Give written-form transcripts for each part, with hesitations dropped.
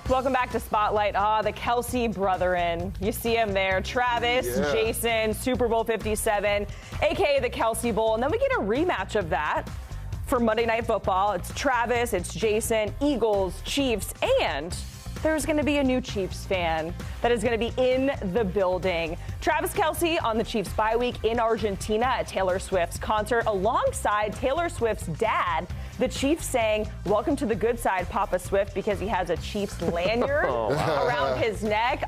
Welcome back to Spotlight. The Kelsey brethren. You see him there. Travis, Jason, Super Bowl 57, a.k.a. the Kelsey Bowl. And then we get a rematch of that for Monday Night Football. It's Travis, it's Jason, Eagles, Chiefs, and there's going to be a new Chiefs fan that is going to be in the building. Travis Kelce on the Chiefs bye week in Argentina at Taylor Swift's concert alongside Taylor Swift's dad. The Chiefs saying, "Welcome to the good side, Papa Swift," because he has a Chiefs lanyard around his neck.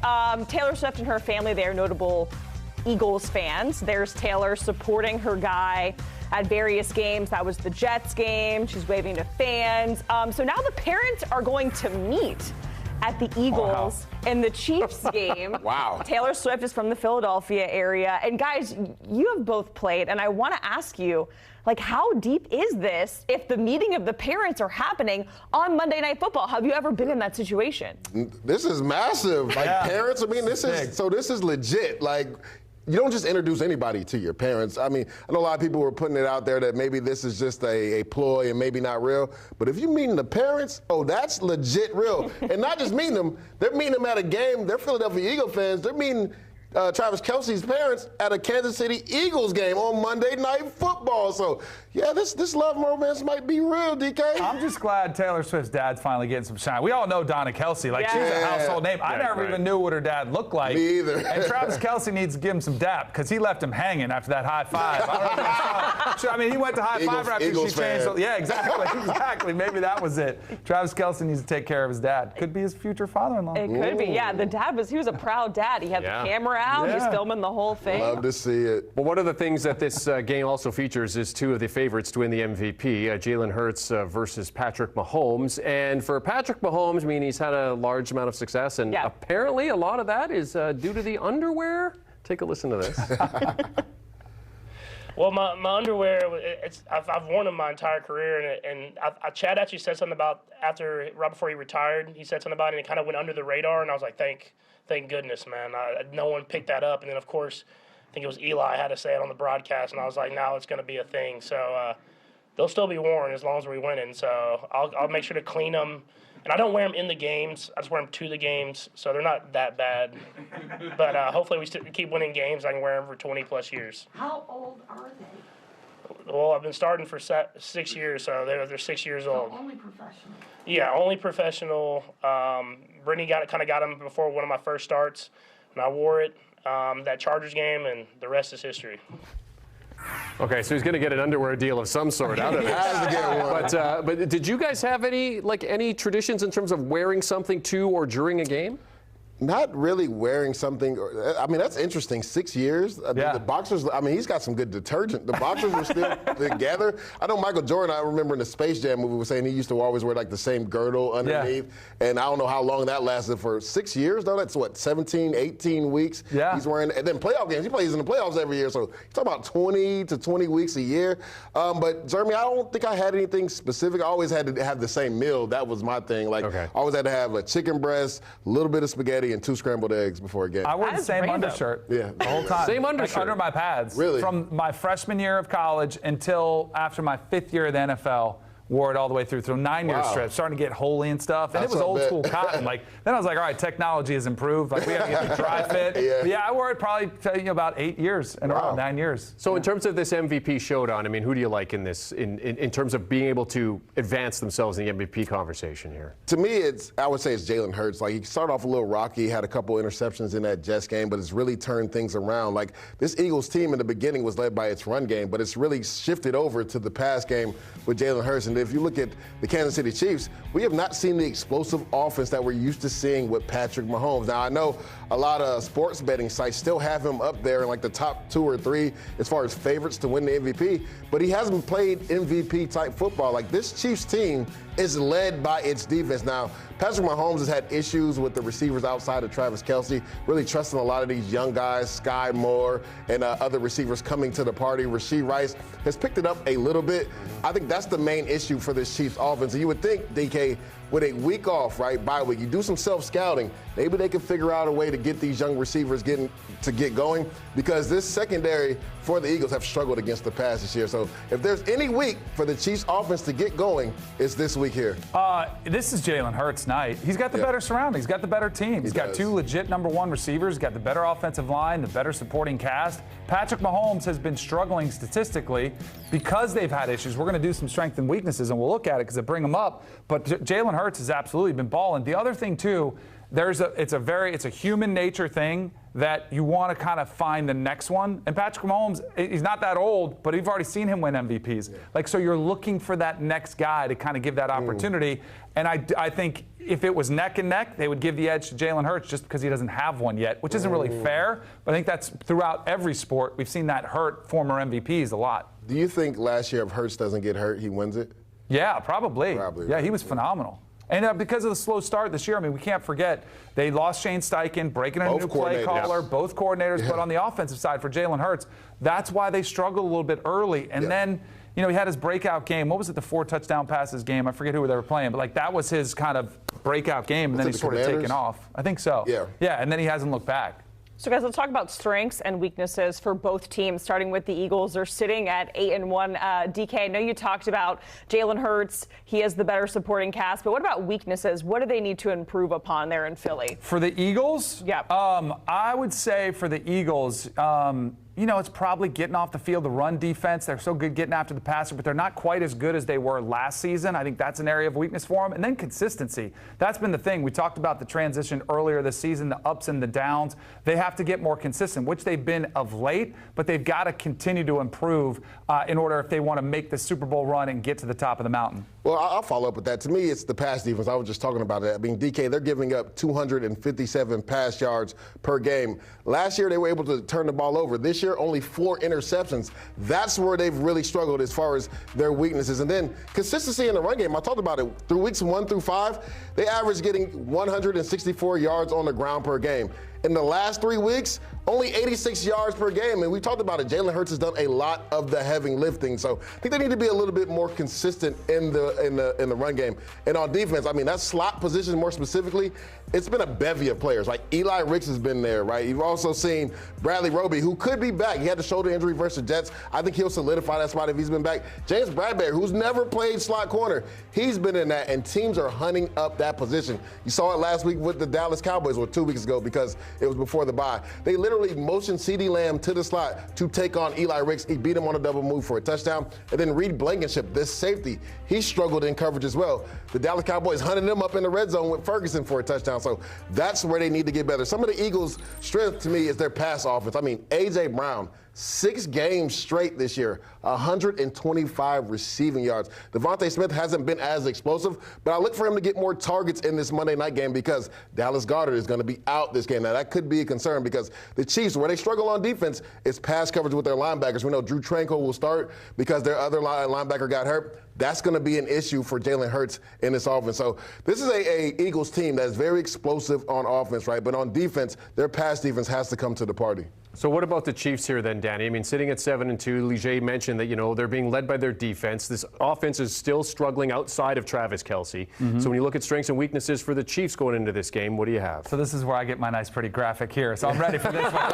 Taylor Swift and her family, they are notable Eagles fans. There's Taylor supporting her guy at various games. That was the Jets game. She's waving to fans. So now the parents are going to meet at the Eagles and the Chiefs game. Wow. Taylor Swift is from the Philadelphia area. And guys, you have both played, and I want to ask you, like, how deep is this if the meeting of the parents are happening on Monday Night Football? Have you ever been in that situation? This is massive. Like, parents, I mean, this is legit. Like, you don't just introduce anybody to your parents. I mean, I know a lot of people were putting it out there that maybe this is just a ploy and maybe not real. But if you're meeting the parents, that's legit real. And not just meeting them, they're meeting them at a game. They're Philadelphia Eagle fans. They're meeting Travis Kelce's parents at a Kansas City Eagles game on Monday Night Football. So, yeah, this love romance might be real, DK. I'm just glad Taylor Swift's dad's finally getting some shine. We all know Donna Kelce. Like, she's a household name. I never even knew what her dad looked like. Me either. And Travis Kelce needs to give him some dap because he left him hanging after that high five. I mean, he went to high five after she changed. Yeah, exactly. Maybe that was it. Travis Kelce needs to take care of his dad. Could be his future father-in-law. It could be, yeah. The dad was a proud dad. He had the camera out. He's filming the whole thing. Love to see it. Well, one of the things that this game also features is two of the favorites to win the MVP, Jalen Hurts versus Patrick Mahommes. And for Patrick Mahommes, I mean, he's had a large amount of success, and apparently a lot of that is due to the underwear. Take a listen to this. Well, my underwear, I've worn them my entire career, and Chad actually said something about right before he retired. He said something about it, and it kind of went under the radar, and I was like, thank goodness, man. No one picked that up, and then of course, I think it was Eli had to say it on the broadcast, and I was like, now it's going to be a thing. So they'll still be worn as long as we're winning. So I'll make sure to clean them. And I don't wear them in the games. I just wear them to the games, so they're not that bad. But hopefully we keep winning games. I can wear them for 20-plus years. How old are they? Well, I've been starting for 6 years, so they're 6 years old. Only professional? Yeah, only professional. Brittany got them before one of my first starts, and I wore it that Chargers game, and the rest is history. Okay, so he's going to get an underwear deal of some sort out of it. Has to get one. But did you guys have any traditions in terms of wearing something to or during a game? Not really wearing something. I mean, that's interesting. 6 years. The boxers, I mean, he's got some good detergent. The boxers were still together. I know Michael Jordan, I remember in the Space Jam movie, was saying he used to always wear like the same girdle underneath. And I don't know how long that lasted for 6 years, though. That's what, 17, 18 weeks he's wearing. And then playoff games. He plays in the playoffs every year. So you're talking about 20 to 20 weeks a year. But, Jeremy, I don't think I had anything specific. I always had to have the same meal. That was my thing. Like, I always had to have a chicken breast, a little bit of spaghetti, and 2 scrambled eggs before a game. I wore the same undershirt the whole time. Same undershirt? Like under my pads. Really? From my freshman year of college until after my 5th year of the NFL. Wore it all the way through 9-year stretch, starting to get holy and stuff. And it was old school cotton. Like, then I was like, all right, technology has improved. Like, we got to get the dry fit. But I wore it probably about 8 years in a row, 9 years. So in terms of this MVP showdown, I mean, who do you like in this, in terms of being able to advance themselves in the MVP conversation here? To me, I would say it's Jalen Hurts. Like, he started off a little rocky, had a couple interceptions in that Jets game, but it's really turned things around. Like, this Eagles team in the beginning was led by its run game, but it's really shifted over to the pass game with Jalen Hurts. And if you look at the Kansas City Chiefs, we have not seen the explosive offense that we're used to seeing with Patrick Mahomes. Now, I know a lot of sports betting sites still have him up there in like the top 2 or 3 as far as favorites to win the MVP, but he hasn't played MVP-type football. Like, this Chiefs team is led by its defense. Now, Patrick Mahomes has had issues with the receivers outside of Travis Kelce, really trusting a lot of these young guys, Sky Moore, and other receivers coming to the party. Rashee Rice has picked it up a little bit. I think that's the main issue for this Chiefs offense. And you would think, DK, with a week off, right, bye week, you do some self-scouting, maybe they can figure out a way to get these young receivers get going, because this secondary for the Eagles have struggled against the pass this year. So if there's any week for the Chiefs offense to get going, it's this week here. This is Jalen Hurts' night. He's got the better surroundings. He's got the better team. He's got two legit number one receivers. He's got the better offensive line, the better supporting cast. Patrick Mahomes has been struggling statistically because they've had issues. We're going to do some strengths and weaknesses, and we'll look at it because they bring them up. But Jalen Hurts has absolutely been balling. The other thing, too, it's a human nature thing that you want to kind of find the next one. And Patrick Mahomes, he's not that old, but you've already seen him win MVPs. So you're looking for that next guy to kind of give that opportunity. And I think if it was neck and neck, they would give the edge to Jalen Hurts just because he doesn't have one yet, which isn't really fair. But I think that's throughout every sport. We've seen that hurt former MVPs a lot. Do you think last year if Hurts doesn't get hurt, he wins it? Yeah, probably. Yeah, he was phenomenal. And because of the slow start this year, I mean, we can't forget, they lost Shane Steichen, breaking in a new play caller, both coordinators. But on the offensive side for Jalen Hurts, that's why they struggled a little bit early. And then, he had his breakout game. What was it, the 4 touchdown passes game? I forget who they were playing, but that was his kind of breakout game, and then he's sort of taken off. I think so. Yeah, and then he hasn't looked back. So, guys, let's talk about strengths and weaknesses for both teams, starting with the Eagles. They're sitting at 8-1. DK, I know you talked about Jalen Hurts. He has the better supporting cast. But what about weaknesses? What do they need to improve upon there in Philly? For the Eagles? Yeah. I would say for the Eagles, it's probably getting off the field, the run defense. They're so good getting after the passer, but they're not quite as good as they were last season. I think that's an area of weakness for them. And then consistency. That's been the thing. We talked about the transition earlier this season, the ups and the downs. They have to get more consistent, which they've been of late, but they've got to continue to improve in order if they want to make the Super Bowl run and get to the top of the mountain. Well, I'll follow up with that. To me, it's the pass defense. I was just talking about it. I mean, DK, they're giving up 257 pass yards per game. Last year, they were able to turn the ball over. This year, only 4 interceptions. That's where they've really struggled as far as their weaknesses. And then consistency in the run game. I talked about it. Through weeks 1 through 5, they averaged getting 164 yards on the ground per game. In the last 3 weeks, only 86 yards per game. And we talked about it. Jalen Hurts has done a lot of the heavy lifting. So I think they need to be a little bit more consistent in the run game. And on defense, I mean, that slot position more specifically, it's been a bevy of players. Like Eli Ricks has been there, right? You've also seen Bradley Roby, who could be back. He had the shoulder injury versus the Jets. I think he'll solidify that spot if he's been back. James Bradbury, who's never played slot corner, he's been in that, and teams are hunting up that position. You saw it last week with the Dallas Cowboys, or 2 weeks ago, because it was before the bye. They literally motioned CeeDee Lamb to the slot to take on Eli Ricks. He beat him on a double move for a touchdown. And then Reed Blankenship, this safety, he struggled in coverage as well. The Dallas Cowboys hunted him up in the red zone with Ferguson for a touchdown. So that's where they need to get better. Some of the Eagles' strength to me is their pass offense. I mean, A.J. Brown, 6 games straight this year, 125 receiving yards. Devontae Smith hasn't been as explosive, but I look for him to get more targets in this Monday night game because Dallas Goedert is going to be out this game. Now, that could be a concern because the Chiefs, where they struggle on defense, is pass coverage with their linebackers. We know Drew Tranquil will start because their other linebacker got hurt. That's going to be an issue for Jalen Hurts in this offense. So this is a Eagles team that's very explosive on offense, right? But on defense, their pass defense has to come to the party. So what about the Chiefs here then, Danny? I mean, sitting at 7-2, Leger mentioned that, they're being led by their defense. This offense is still struggling outside of Travis Kelce. So when you look at strengths and weaknesses for the Chiefs going into this game, what do you have? So this is where I get my nice, pretty graphic here. So I'm ready for this one.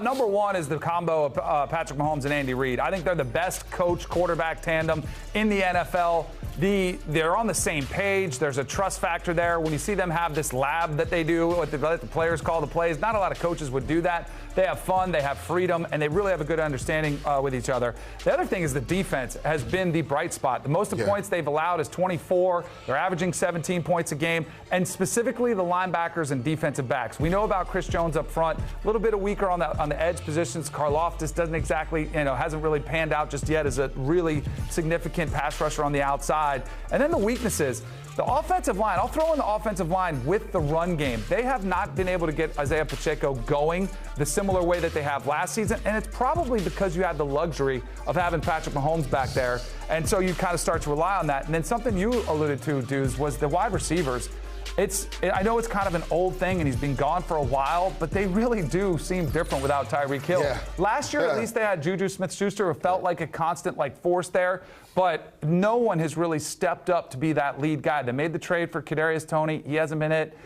Number one is the combo of Patrick Mahomes and Andy Reid. I think they're the best coach-quarterback tandem in the NFL. They're on the same page. There's a trust factor there. When you see them have this lab that they do, what the players call the plays, not a lot of coaches would do that. They have fun, they have freedom, and they really have a good understanding with each other. The other thing is the defense has been the bright spot. The most points they've allowed is 24. They're averaging 17 points a game, and specifically the linebackers and defensive backs. We know about Chris Jones up front, a little bit weaker on the edge positions. Karlaftis doesn't exactly, hasn't really panned out just yet as a really significant pass rusher on the outside. And then the weaknesses. The offensive line, I'll throw in the offensive line with the run game. They have not been able to get Isaiah Pacheco going the similar way that they have last season, and it's probably because you had the luxury of having Patrick Mahomes back there, and so you kind of start to rely on that. And then something you alluded to, Deuce, was the wide receivers. I know it's kind of an old thing, and he's been gone for a while, but they really do seem different without Tyreek Hill. Yeah. Last year, at least they had Juju Smith-Schuster, who felt like a constant force there, but no one has really stepped up to be that lead guy. They made the trade for Kadarius Toney. He hasn't been it.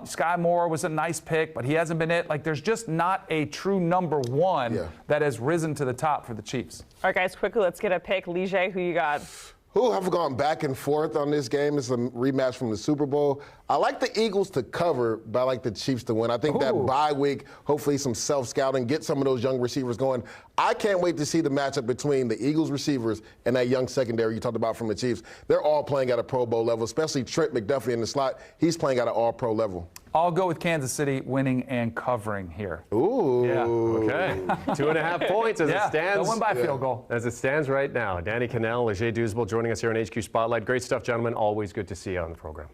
Sky Moore was a nice pick, but he hasn't been it. There's just not a true number one that has risen to the top for the Chiefs. All right, guys, quickly, let's get a pick. Lige, who you got? Who have gone back and forth on this game? It's a rematch from the Super Bowl. I like the Eagles to cover, but I like the Chiefs to win. I think that bye week, hopefully some self-scouting, get some of those young receivers going. I can't wait to see the matchup between the Eagles receivers and that young secondary you talked about from the Chiefs. They're all playing at a Pro Bowl level, especially Trent McDuffie in the slot. He's playing at an all-pro level. I'll go with Kansas City winning and covering here. Ooh. Yeah. Okay. 2.5 points as it stands. They'll win by field goal. As it stands right now. Danny Kanell, Douzable joining us here on HQ Spotlight. Great stuff, gentlemen. Always good to see you on the program.